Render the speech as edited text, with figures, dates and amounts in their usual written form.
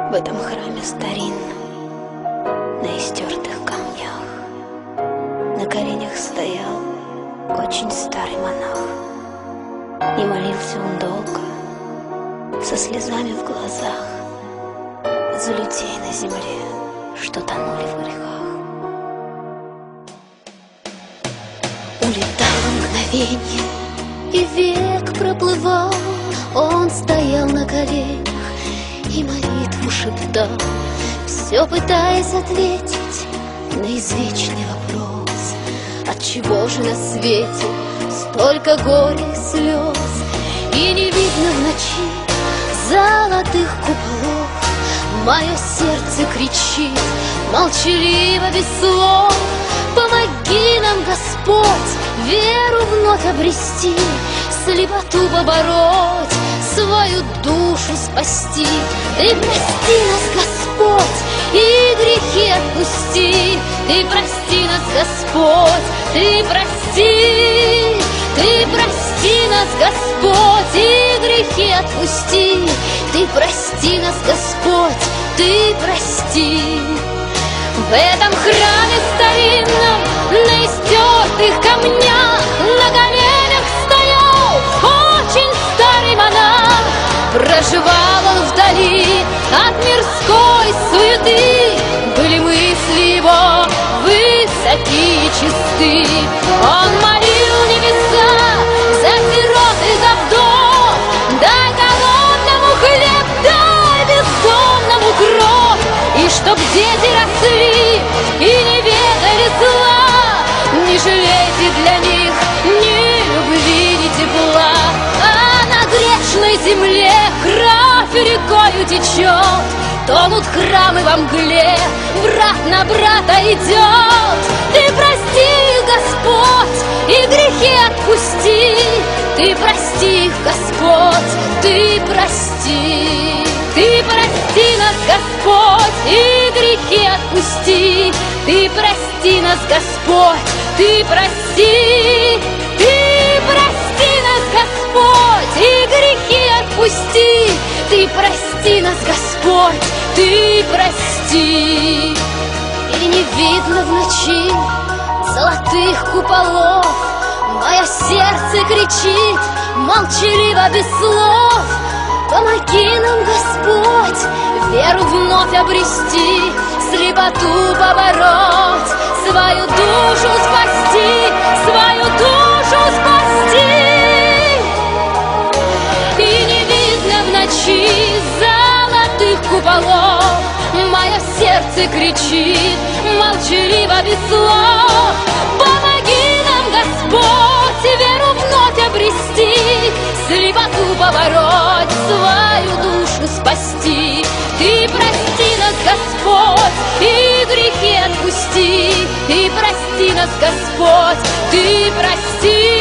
В этом храме старинном, на истертых камнях, на коленях стоял очень старый монах. И молился он долго, со слезами в глазах, за людей на земле, что тонули в грехах. Улетало мгновенье, и век проплывал. Он стоял на коленях и молитву шептал, все пытаясь ответить на извечный вопрос: отчего же на свете столько горя и слез? И не видно в ночи золотых куполов. Мое сердце кричит молчаливо, без слов: помоги нам, Господь, веру вновь обрести, слепоту побороть, свою душу спасти. Ты прости нас, Господь, и грехи отпусти. Ты прости нас, Господь, ты прости. Ты прости нас, Господь, и грехи отпусти. Ты прости нас, Господь, ты прости. В этом храме старинном, на истертых камнях, на коленях стоял очень старый монах. Проживал он вдали от мирской суеты, были мысли его высокие и чисты. Он молил небеса за сирот и за вдов: дай голодному хлеб, дай бездомному кров. И чтоб дети росли и не ведали зла, не жалейте для них ни любви, ни тепла. А на грешной земле кровь рекою течет, тонут храмы во мгле, брат на брата идет. Ты прости их, Господь, и грехи отпусти. Ты прости их, Господь, ты прости. Ты прости нас, Господь, и грехи отпусти. Ты прости нас, Господь, ты прости. Ты прости нас, Господь, и грехи отпусти. Ты прости нас, Господь, ты прости. И не видно в ночи золотых куполов. Мое сердце кричит молчаливо, без слов: помоги нам, Господь, веру вновь обрести, слепоту побороть, свою душу спасти, свою душу спасти. И не видно в ночи золотых куполов. Мое сердце кричит молчаливо, без слов: помоги нам, Господь, веру вновь обрести, слепоту побороть, свою душу спасти. Ты прости нас, Господь, и грехи отпусти. Ты прости нас, Господь, ты прости.